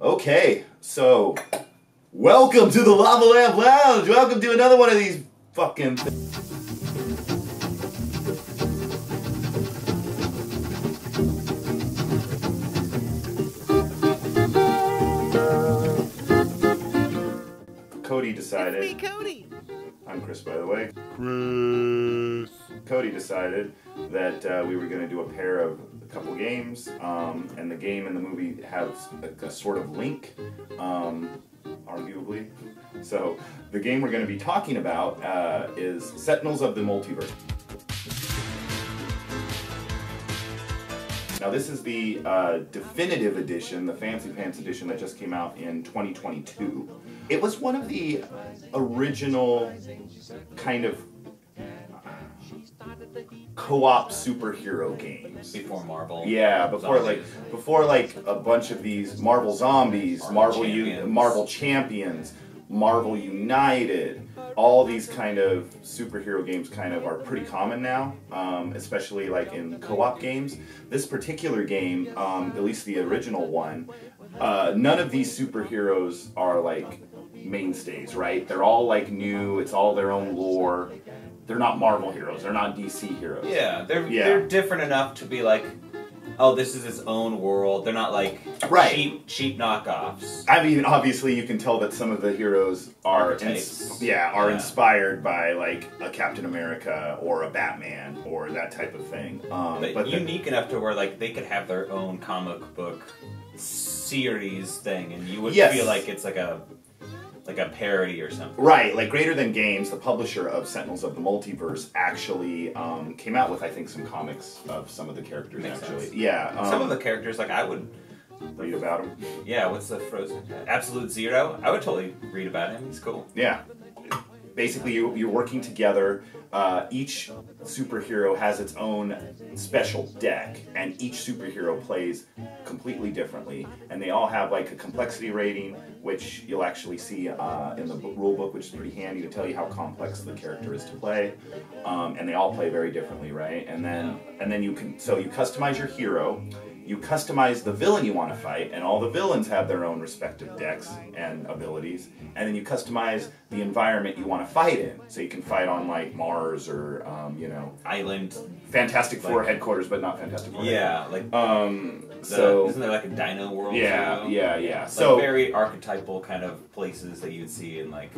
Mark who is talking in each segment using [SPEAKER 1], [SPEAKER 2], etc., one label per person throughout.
[SPEAKER 1] Okay, so welcome to the Lava Lamp Lounge. Welcome to another one of these fucking. Cody decided.
[SPEAKER 2] It's me, Cody.
[SPEAKER 1] I'm Chris, by the way. Chris. Cody decided that we were going to do a pair of a couple games, and the game and the movie have a sort of link, arguably. So the game we're going to be talking about is Sentinels of the Multiverse. Now this is the definitive edition, the Fancy Pants edition that just came out in 2022. It was one of the original kind of co-op superhero games.
[SPEAKER 3] Before Marvel.
[SPEAKER 1] Yeah, before like a bunch of these Marvel Zombies, Marvel Champions, Marvel United. All these kind of superhero games kind of are pretty common now, especially like in co-op games. This particular game, at least the original one, none of these superheroes are like mainstays, right? They're all like new, it's all their own lore. They're not Marvel heroes, they're not DC heroes.
[SPEAKER 3] Yeah, they're different enough to be like, oh, this is its own world. They're not like cheap knockoffs.
[SPEAKER 1] I mean, obviously, you can tell that some of the heroes are inspired by like a Captain America or a Batman or that type of thing.
[SPEAKER 3] But unique enough to where like they could have their own comic book series thing, and you would feel like it's like a parody or something.
[SPEAKER 1] Right, like Greater Than Games, the publisher of Sentinels of the Multiverse, actually came out with, I think, some comics of some of the characters.
[SPEAKER 3] Makes
[SPEAKER 1] actually,
[SPEAKER 3] sense.
[SPEAKER 1] yeah.
[SPEAKER 3] Some of the characters, like I would
[SPEAKER 1] read about him.
[SPEAKER 3] Yeah, what's the Frozen? Absolute Zero. I would totally read about him. He's cool.
[SPEAKER 1] Yeah. Basically, you're working together. Each superhero has its own special deck, and each superhero plays completely differently. And they all have like a complexity rating, which you'll actually see in the rule book, which is pretty handy to tell you how complex the character is to play. And they all play very differently, right? And then you customize your hero. You customize the villain you want to fight, and all the villains have their own respective decks and abilities. And then you customize the environment you want to fight in. So you can fight on like Mars or,
[SPEAKER 3] Island.
[SPEAKER 1] Fantastic Four headquarters, but not Fantastic Four.
[SPEAKER 3] Yeah, like isn't there like a Dino World?
[SPEAKER 1] Yeah,
[SPEAKER 3] too?
[SPEAKER 1] yeah.
[SPEAKER 3] Like
[SPEAKER 1] so
[SPEAKER 3] very archetypal kind of places that you'd see in like.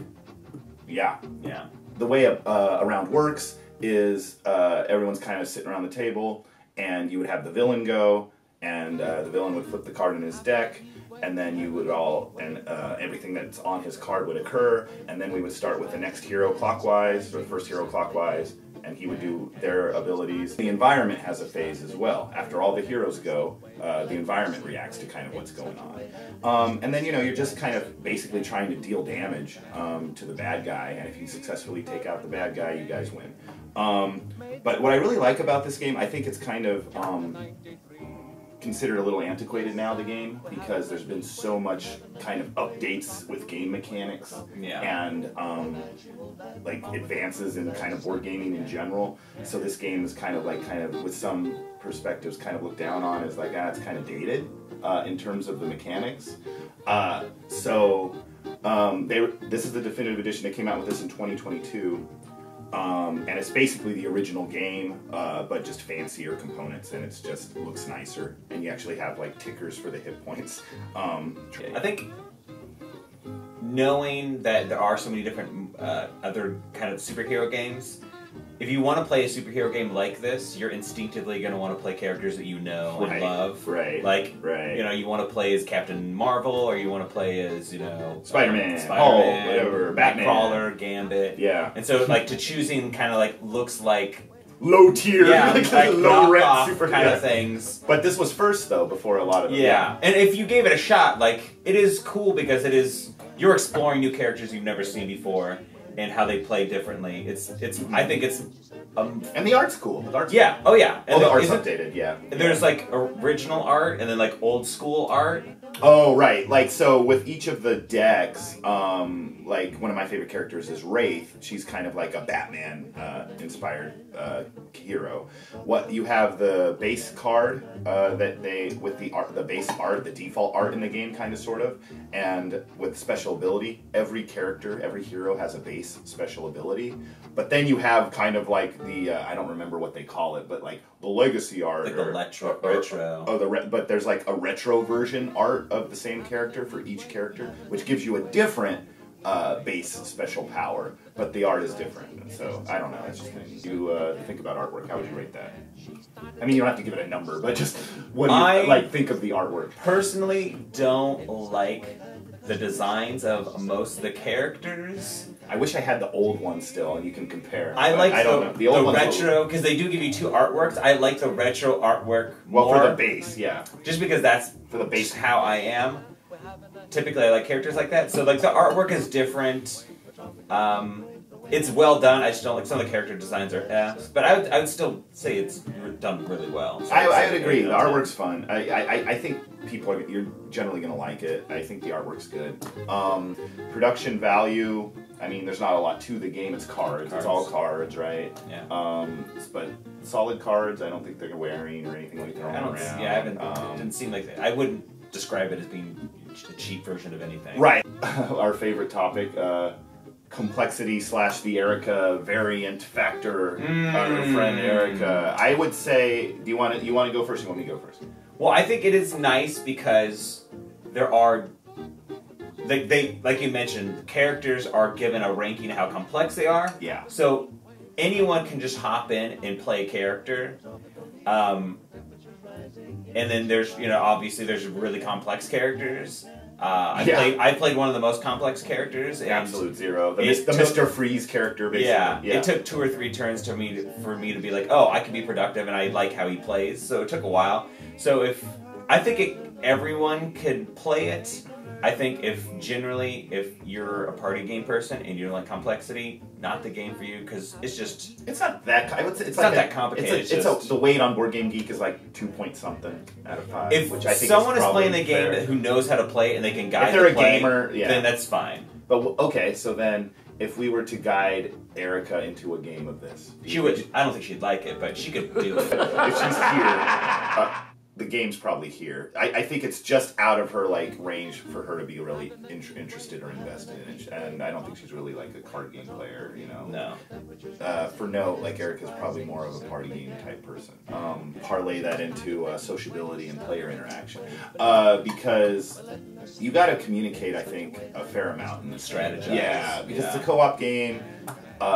[SPEAKER 1] Yeah.
[SPEAKER 3] Yeah.
[SPEAKER 1] The way a round works is everyone's kind of sitting around the table, and you would have the villain go. And the villain would flip the card in his deck, and then you would everything that's on his card would occur, and then we would start with the next hero clockwise, or the first hero clockwise, and he would do their abilities. The environment has a phase as well. After all the heroes go, the environment reacts to kind of what's going on. And then, you're just kind of basically trying to deal damage to the bad guy, and if you successfully take out the bad guy, you guys win. But what I really like about this game, I think it's kind of considered a little antiquated now, the game, because there's been so much kind of updates with game mechanics and like advances in kind of board gaming in general. So this game is kind of with some perspectives kind of looked down on as like, it's kind of dated in terms of the mechanics. This is the definitive edition. They came out with this in 2022. And it's basically the original game, but just fancier components, and it just looks nicer. And you actually have like tickers for the hit points.
[SPEAKER 3] I think knowing that there are so many different other kind of superhero games, if you want to play a superhero game like this, you're instinctively going to want to play characters that you know and love.
[SPEAKER 1] Right.
[SPEAKER 3] Like, you want to play as Captain Marvel, or you want to play as,
[SPEAKER 1] Spider-Man, Hulk, whatever, Batman,
[SPEAKER 3] Nightcrawler, Gambit.
[SPEAKER 1] Yeah.
[SPEAKER 3] And so, like, to choosing kind of like looks like
[SPEAKER 1] low tier,
[SPEAKER 3] like
[SPEAKER 1] low rent
[SPEAKER 3] super kind of things.
[SPEAKER 1] But this was first though, before a lot of them.
[SPEAKER 3] Yeah. And if you gave it a shot, like, it is cool because you're exploring new characters you've never seen before. And how they play differently. I think it's
[SPEAKER 1] and the art's cool. The art's
[SPEAKER 3] oh yeah.
[SPEAKER 1] And the art's updated. Yeah.
[SPEAKER 3] There's like original art and then like old school art.
[SPEAKER 1] Oh, right. Like, so with each of the decks, like, one of my favorite characters is Wraith. She's kind of like a Batman inspired hero. What you have the base card that they with the art, the base art, the default art in the game, kind of sort of, and with special ability. Every character, every hero has a base special ability, but then you have kind of like the I don't remember what they call it, but like the legacy art,
[SPEAKER 3] like the retro.
[SPEAKER 1] Oh, but there's like a retro version art of the same character for each character, which gives you a different base special power, but the art is different. So I don't know. That's just kind of you think about artwork. How would you rate that? I mean, you don't have to give it a number, but just what do you like? Think of the artwork.
[SPEAKER 3] Personally, don't like the designs of most of the characters.
[SPEAKER 1] I wish I had the old one still, and you can compare.
[SPEAKER 3] I like
[SPEAKER 1] the old
[SPEAKER 3] retro, because they do give you two artworks. I like the retro artwork more.
[SPEAKER 1] Well, for the base, yeah.
[SPEAKER 3] Just because that's
[SPEAKER 1] for the base
[SPEAKER 3] how I am. Typically, I like characters like that. So, like, the artwork is different. It's well done. I just don't like some of the character designs are F's, but I would still say it's done really well. So
[SPEAKER 1] I would agree. The artwork's fun. I think you're generally gonna like it. I think the artwork's good. Production value. I mean, there's not a lot to the game. It's cards. It's all cards, right?
[SPEAKER 3] Yeah.
[SPEAKER 1] But solid cards. I don't think they're wearing or anything like that.
[SPEAKER 3] Yeah, I haven't. It didn't seem like that. I wouldn't describe it as being a cheap version of anything.
[SPEAKER 1] Right. Our favorite topic. Complexity / the Erica variant factor. Our friend Erica. I would say. Do you want to go first? Or you want me to go first?
[SPEAKER 3] Well, I think it is nice because there are. They like you mentioned, characters are given a ranking of how complex they are.
[SPEAKER 1] Yeah.
[SPEAKER 3] So anyone can just hop in and play a character. And then there's, obviously there's really complex characters. I played one of the most complex characters. And
[SPEAKER 1] Absolute Zero. The Mr. Freeze character, basically.
[SPEAKER 3] Yeah. It took 2 or 3 turns for me to be like, oh, I can be productive and I like how he plays. So it took a while. So I think everyone could play it. I think if you're a party game person and you don't like complexity, not the game for you, because it's not that. I would say it's not that complicated.
[SPEAKER 1] The weight on Board Game Geek is like 2 point something out of 5.
[SPEAKER 3] If
[SPEAKER 1] which I think
[SPEAKER 3] someone is
[SPEAKER 1] probably
[SPEAKER 3] playing the game who knows how to play and they can guide,
[SPEAKER 1] if they're a gamer,
[SPEAKER 3] then that's fine.
[SPEAKER 1] But okay, so then if we were to guide Erica into a game of this,
[SPEAKER 3] she would. I don't think she'd like it, but she could do it
[SPEAKER 1] if she's here. The game's probably here. I think it's just out of her range for her to be really interested or invested in it, and I don't think she's really like a card game player,
[SPEAKER 3] No.
[SPEAKER 1] For note, Erica's probably more of a party game type person. Parlay that into sociability and player interaction, because you got to communicate, I think, a fair amount and
[SPEAKER 3] strategize.
[SPEAKER 1] Yeah, because it's a co-op game.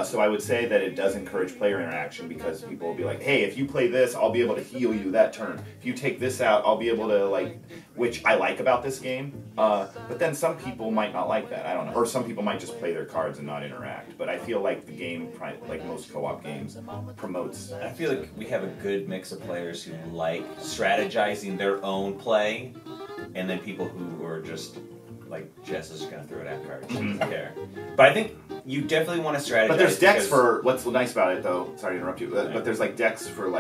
[SPEAKER 1] So I would say that it does encourage player interaction, because people will be like, hey, if you play this, I'll be able to heal you that turn. If you take this out, I'll be able to, which I like about this game. But then some people might not like that. I don't know. Or some people might just play their cards and not interact. But I feel like the game, like most co-op games, promotes.
[SPEAKER 3] I feel like we have a good mix of players who like strategizing their own play, and then people who are just like, Jess is just going to throw it at cards. She doesn't care. But I think you definitely want to strategize.
[SPEAKER 1] But there's decks for, what's nice about it though, sorry to interrupt you, but there's decks for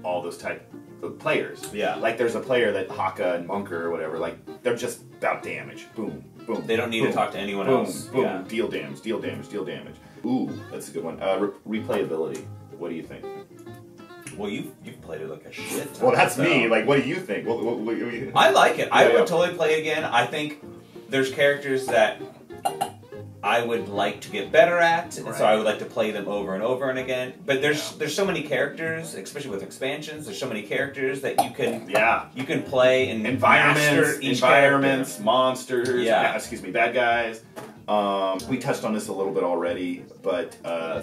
[SPEAKER 1] all those type of players.
[SPEAKER 3] Yeah.
[SPEAKER 1] There's a player that Haka and Bunker or whatever, they're just about damage. Boom, boom.
[SPEAKER 3] They don't need to talk to anyone else.
[SPEAKER 1] Boom, boom, deal damage, deal damage, deal damage. Ooh, that's a good one. Replayability. What do you think?
[SPEAKER 3] Well, you've played it like a shit ton.
[SPEAKER 1] Well, that's me. What do you think? What
[SPEAKER 3] I like it. I would totally play it again. I think there's characters that I would like to get better at, and so I would like to play them over and over and again. But there's so many characters, especially with expansions. There's so many characters that you can play and
[SPEAKER 1] environments, monsters. Bad guys. We touched on this a little bit already, but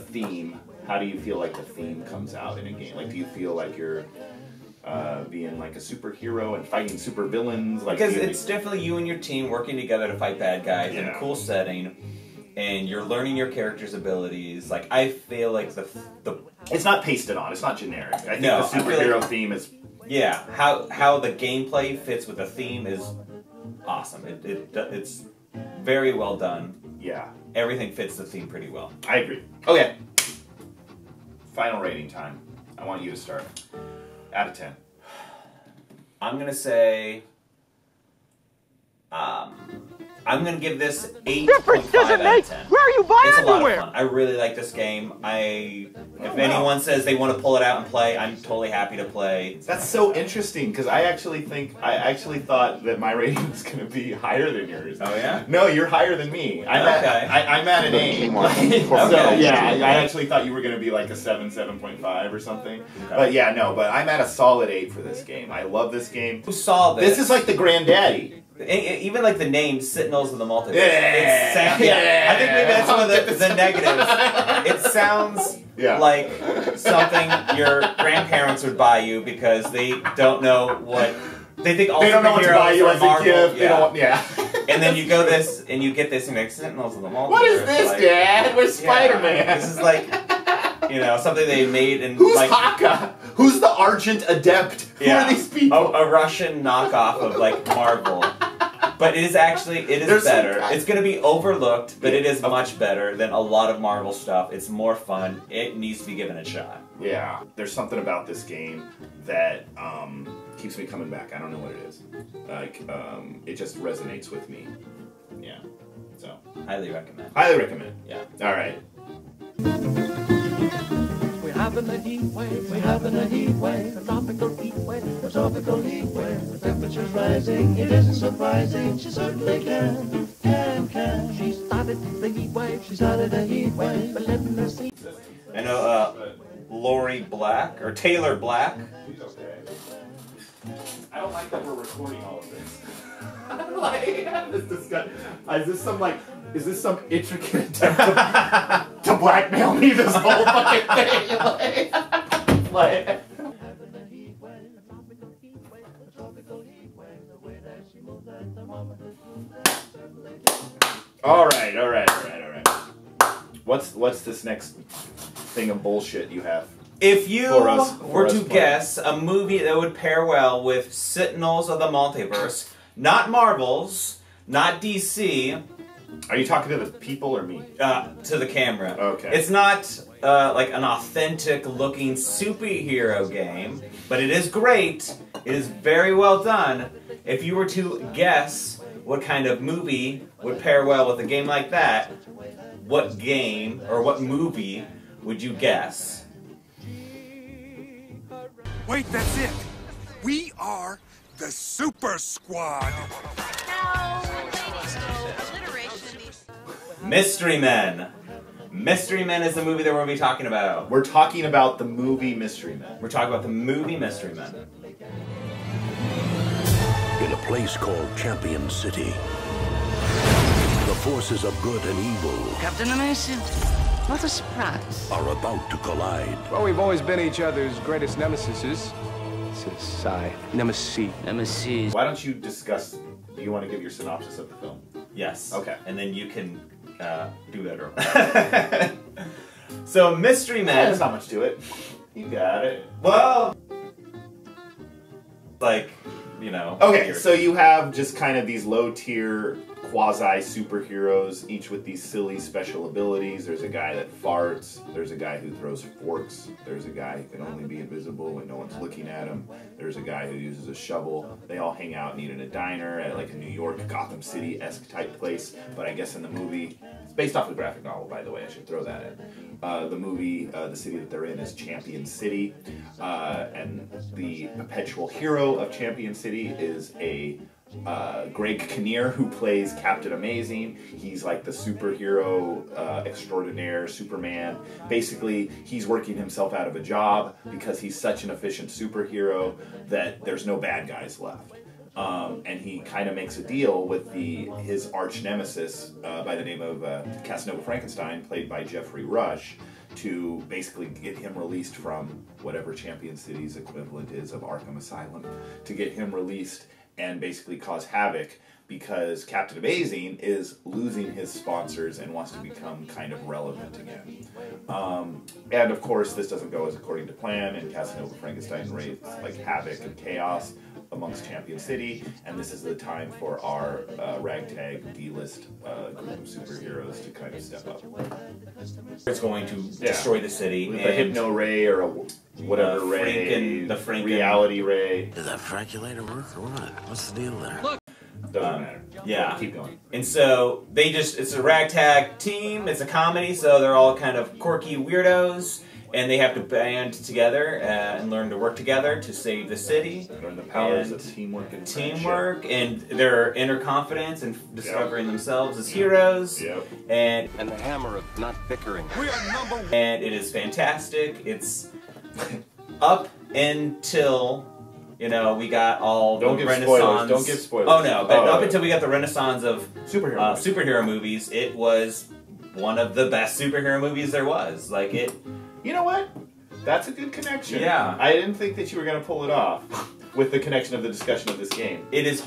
[SPEAKER 1] theme. How do you feel like the theme comes out in a game? Do you feel like you're being a superhero and fighting super villains?
[SPEAKER 3] Because it's definitely you and your team working together to fight bad guys in a cool setting, and you're learning your character's abilities. I feel like the
[SPEAKER 1] it's not pasted on. It's not generic. I think the superhero theme is
[SPEAKER 3] how the gameplay fits with the theme is awesome. It's very well done.
[SPEAKER 1] Yeah,
[SPEAKER 3] everything fits the theme pretty well.
[SPEAKER 1] I agree. Okay, final rating time. I want you to start. Out of 10.
[SPEAKER 3] I'm going to say I'm gonna give this 8.5
[SPEAKER 2] Difference doesn't
[SPEAKER 3] out of
[SPEAKER 2] make.
[SPEAKER 3] 10.
[SPEAKER 2] Where are you buying
[SPEAKER 3] It's a lot of
[SPEAKER 2] underwear?
[SPEAKER 3] fun. I really like this game. If anyone says they want to pull it out and play, I'm totally happy to play.
[SPEAKER 1] That's so interesting because I actually thought that my rating was going to be higher than yours.
[SPEAKER 3] Oh yeah?
[SPEAKER 1] No, you're higher than me. I'm at an 8. So
[SPEAKER 3] Okay.
[SPEAKER 1] yeah, I actually thought you were going to be like a 7.5 or something. Okay. But yeah, no, but I'm at a solid 8 for this game. I love this game.
[SPEAKER 3] Who saw this?
[SPEAKER 1] This is like the granddaddy.
[SPEAKER 3] Even like the name Sentinels of the Multiverse.
[SPEAKER 1] Yeah.
[SPEAKER 3] I think maybe that's one of the negatives. It sounds like something your grandparents would buy you because they don't know what they think. All
[SPEAKER 1] they don't know what to buy you as a gift. They don't.
[SPEAKER 3] And then you go this and you get this and you're like Sentinels of the Multiverse.
[SPEAKER 1] What is this,
[SPEAKER 3] like,
[SPEAKER 1] Dad? Where's Spider-Man?
[SPEAKER 3] This is like something they made in
[SPEAKER 1] Who's
[SPEAKER 3] like
[SPEAKER 1] Haka? Who's the Argent Adept? Who are these people?
[SPEAKER 3] A Russian knockoff of like Marvel. But it is better. It's going to be overlooked, but it is much better than a lot of Marvel stuff. It's more fun. It needs to be given a shot.
[SPEAKER 1] Yeah, there's something about this game that keeps me coming back. I don't know what it is. Like, it just resonates with me. Yeah, so.
[SPEAKER 3] Highly recommend.
[SPEAKER 1] Highly recommend.
[SPEAKER 3] Yeah.
[SPEAKER 1] All right.
[SPEAKER 2] We're having a heat wave, we're having a heat wave, a tropical heat wave, a tropical heat wave. The temperature's rising, it isn't surprising, she certainly can. She started the heat wave, she started a heat wave, but letting her see.
[SPEAKER 3] I know, Lori Black, or Taylor Black.
[SPEAKER 1] She's okay. I don't like that we're recording all of this. Is this some intricate attempt to blackmail me this whole fucking thing? Like. All right. What's this next thing of bullshit you have?
[SPEAKER 3] If you were to
[SPEAKER 1] play.
[SPEAKER 3] guess a movie that would pair well with Sentinels of the Multiverse, not Marvel's, not DC.
[SPEAKER 1] Are you talking to the people or me?
[SPEAKER 3] To the camera.
[SPEAKER 1] Okay.
[SPEAKER 3] It's not like an authentic looking superhero game, but it is great. It is very well done. If you were to guess what kind of movie would pair well with a game like that, what game or what movie would you guess?
[SPEAKER 4] Wait, that's it. We are the Super Squad.
[SPEAKER 3] Mystery Men. Mystery Men is the movie that we're going to be talking about.
[SPEAKER 1] We're talking about the movie Mystery Men.
[SPEAKER 3] We're talking about the movie Mystery Men.
[SPEAKER 5] In a place called Champion City, the forces of good and evil
[SPEAKER 6] Captain Amazing. What a surprise.
[SPEAKER 5] are about to collide.
[SPEAKER 7] Well, we've always been each other's greatest nemesises. Nemesis.
[SPEAKER 1] Why don't you discuss? Do you want to give your synopsis of the film?
[SPEAKER 3] Yes.
[SPEAKER 1] Okay.
[SPEAKER 3] And then you can do better. So, Mystery Men.
[SPEAKER 1] There's not much to it. You got it.
[SPEAKER 3] Well, like,
[SPEAKER 1] Okay, so you have just kind of these low-tier quasi-superheroes, each with these silly special abilities. There's a guy that farts. There's a guy who throws forks. There's a guy who can only be invisible when no one's looking at him. There's a guy who uses a shovel. They all hang out and eat in a diner at like a New York, Gotham City-esque type place. But I guess in the movie, it's based off a graphic novel, by the way. I should throw that in. The movie, the city that they're in is Champion City. And the perpetual hero of Champion City is a Greg Kinnear, who plays Captain Amazing. He's like the superhero extraordinaire, Superman. Basically, he's working himself out of a job because he's such an efficient superhero that there's no bad guys left. And he kind of makes a deal with his arch nemesis by the name of Casanova Frankenstein, played by Jeffrey Rush, to basically get him released from whatever Champion City's equivalent is of Arkham Asylum, to get him released and basically cause havoc because Captain Amazing is losing his sponsors and wants to become kind of relevant again. And of course, this doesn't go as according to plan, and Casanova Frankenstein wreaks like havoc and chaos amongst Champion City, and this is the time for our ragtag D-list group of superheroes to kind of step up.
[SPEAKER 3] it's going to destroy the city.
[SPEAKER 1] With a hypno ray or a whatever ray,
[SPEAKER 3] the Franken
[SPEAKER 1] reality ray.
[SPEAKER 5] Does that fraculator work or what? What's the deal there?
[SPEAKER 1] Doesn't matter.
[SPEAKER 3] Yeah.
[SPEAKER 1] Keep going.
[SPEAKER 3] And so it's a ragtag team, it's a comedy, so they're all kind of quirky weirdos, and they have to band together and learn to work together to save the city.
[SPEAKER 1] Learn the powers of teamwork and
[SPEAKER 3] teamwork and their inner confidence and discovering themselves as heroes.
[SPEAKER 1] Yep.
[SPEAKER 3] And
[SPEAKER 7] the hammer of not bickering.
[SPEAKER 4] We are number one.
[SPEAKER 3] And it is fantastic. It's up until, you know, we got all
[SPEAKER 1] Don't
[SPEAKER 3] the
[SPEAKER 1] give
[SPEAKER 3] Renaissance.
[SPEAKER 1] spoilers. Don't give spoilers.
[SPEAKER 3] Oh no, but up until we got the Renaissance of
[SPEAKER 1] superhero
[SPEAKER 3] movies, it was one of the best superhero movies there was. Like it.
[SPEAKER 1] You know what? That's a good connection.
[SPEAKER 3] Yeah.
[SPEAKER 1] I didn't think that you were going to pull it off with the connection of the discussion of this game.
[SPEAKER 3] It is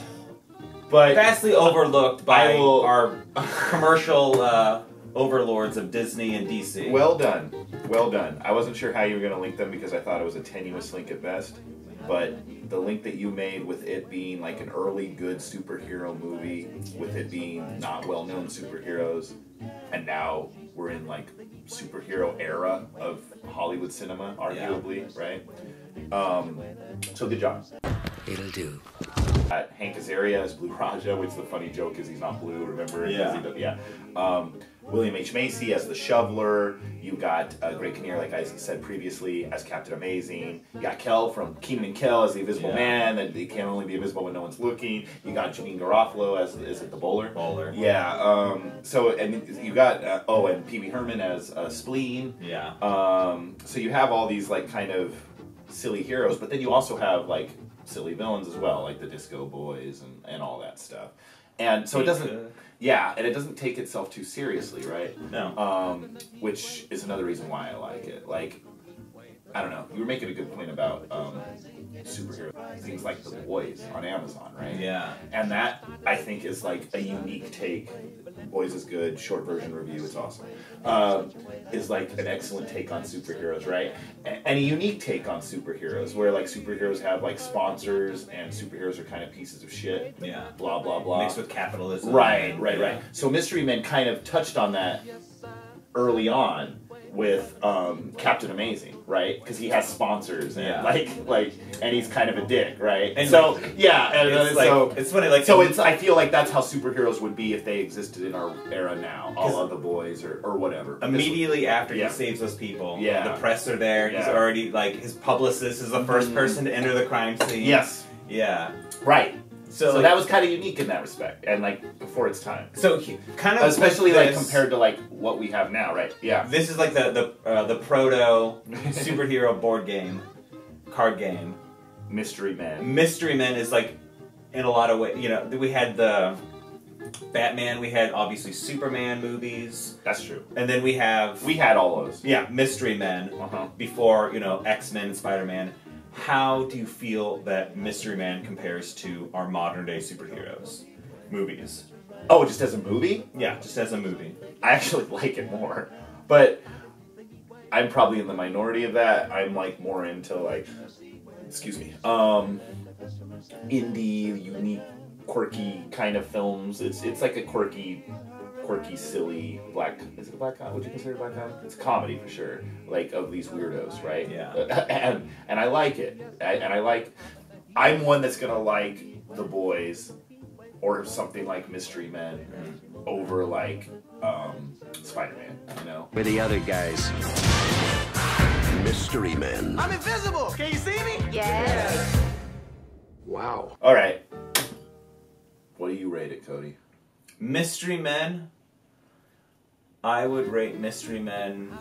[SPEAKER 1] but
[SPEAKER 3] vastly overlooked by
[SPEAKER 1] will-
[SPEAKER 3] our commercial overlords of Disney and DC.
[SPEAKER 1] Well done. Well done. I wasn't sure how you were going to link them because I thought it was a tenuous link at best. But the link that you made with it being like an early good superhero movie, with it being not well-known superheroes, and now we're in like superhero era of Hollywood cinema, arguably, right? So good job.
[SPEAKER 6] It'll do.
[SPEAKER 1] Hank Azaria as Blue Raja, which the funny joke is he's not blue, remember?
[SPEAKER 3] Yeah.
[SPEAKER 1] William H. Macy as the Shoveler. You got Greg Kinnear, like I said previously, as Captain Amazing. You got Kel from Keenan and Kel as the Invisible Man, that he can only be invisible when no one's looking. You got Janine Garofalo as, is it the Bowler?
[SPEAKER 3] Bowler.
[SPEAKER 1] Yeah. So, and you got, and Pee Wee Herman as Spleen.
[SPEAKER 3] Yeah.
[SPEAKER 1] So you have all these, like, kind of silly heroes, but then you also have, like, silly villains as well, like the Disco Boys and all that stuff. And so it doesn't... Yeah, and it doesn't take itself too seriously, right?
[SPEAKER 3] No.
[SPEAKER 1] Which is another reason why I like it. Like, I don't know. You were making a good point about superhero things like The Boys on Amazon, right?
[SPEAKER 3] Yeah.
[SPEAKER 1] And that, I think, is like a unique take. Boys is good, short version review, it's awesome. Is like an excellent take on superheroes, right? And a unique take on superheroes, where like superheroes have like sponsors and superheroes are kind of pieces of shit.
[SPEAKER 3] Yeah.
[SPEAKER 1] Blah, blah, blah.
[SPEAKER 3] Mixed with capitalism.
[SPEAKER 1] Right. So Mystery Men kind of touched on that early on with Captain Amazing, right? Because he has sponsors and like, and he's kind of a dick, right?
[SPEAKER 3] And
[SPEAKER 1] so yeah, and
[SPEAKER 3] it's like,
[SPEAKER 1] so
[SPEAKER 3] it's funny, like
[SPEAKER 1] so it's. I feel like that's how superheroes would be if they existed in our era now, all of The Boys or whatever.
[SPEAKER 3] Immediately after he saves those people, the press are there. He's already like his publicist is the first person to enter the crime scene.
[SPEAKER 1] Yes.
[SPEAKER 3] Yeah.
[SPEAKER 1] Right.
[SPEAKER 3] So
[SPEAKER 1] like, that was kind of unique in that respect, and like before its time.
[SPEAKER 3] So kind of
[SPEAKER 1] especially like compared to like what we have now, right? Yeah.
[SPEAKER 3] This is like the proto superhero board game, card game.
[SPEAKER 1] Mystery Men.
[SPEAKER 3] Mystery Men is like in a lot of ways. You know, we had the Batman. We had obviously Superman movies.
[SPEAKER 1] That's true.
[SPEAKER 3] And then we
[SPEAKER 1] had all those.
[SPEAKER 3] Yeah, Mystery Men before X-Men and Spider-Man. How do you feel that Mystery Man compares to our modern day superheroes movies?
[SPEAKER 1] Oh, just as a movie?
[SPEAKER 3] Yeah, just as a movie.
[SPEAKER 1] I actually like it more. But I'm probably in the minority of that. I'm like more into like, excuse me, indie, unique, quirky kind of films. It's like a quirky, silly black. Is it a black comedy? Would you consider it a black comedy? It's a comedy for sure. Like of these weirdos, right?
[SPEAKER 3] Yeah.
[SPEAKER 1] And I like it. I'm one that's gonna like The Boys or something like Mystery Men over like Spider-Man. You know.
[SPEAKER 7] With the other guys.
[SPEAKER 5] Mystery Men.
[SPEAKER 4] I'm invisible. Can you see me?
[SPEAKER 6] Yes.
[SPEAKER 7] Wow.
[SPEAKER 1] All right. What do you rate it, Cody?
[SPEAKER 3] Mystery Men. I would rate Mystery Men.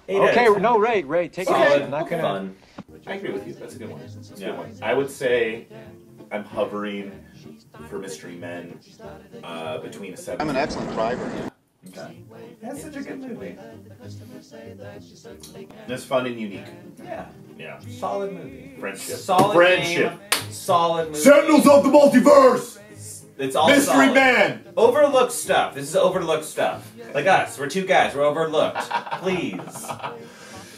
[SPEAKER 3] 8
[SPEAKER 7] Okay, no, Ray, take it easy. I'm not gonna.
[SPEAKER 3] Fun.
[SPEAKER 1] I agree with you. That's a good one. That's a good one. I would say I'm hovering for Mystery Men between a 7.
[SPEAKER 8] I'm an excellent driver.
[SPEAKER 3] Okay. That's such a good movie.
[SPEAKER 1] It's fun and unique.
[SPEAKER 3] Yeah.
[SPEAKER 1] Yeah.
[SPEAKER 3] Solid movie.
[SPEAKER 1] Friendship.
[SPEAKER 3] Solid
[SPEAKER 1] Friendship.
[SPEAKER 3] Game, solid movie.
[SPEAKER 1] Sentinels of the Multiverse!
[SPEAKER 3] It's all
[SPEAKER 1] Mystery
[SPEAKER 3] solid.
[SPEAKER 1] Man!
[SPEAKER 3] Overlooked stuff. This is overlooked stuff. Like us. We're two guys. We're overlooked. Please.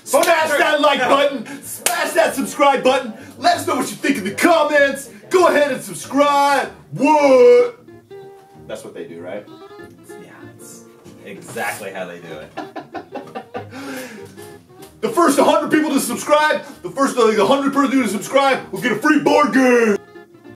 [SPEAKER 1] Smash that like button! Smash that subscribe button! Let us know what you think in the comments! Go ahead and subscribe! What? That's what they do, right?
[SPEAKER 3] Yeah, it's exactly how they do it.
[SPEAKER 1] The first 100 people to subscribe, the first 100 person to subscribe will get a free board game!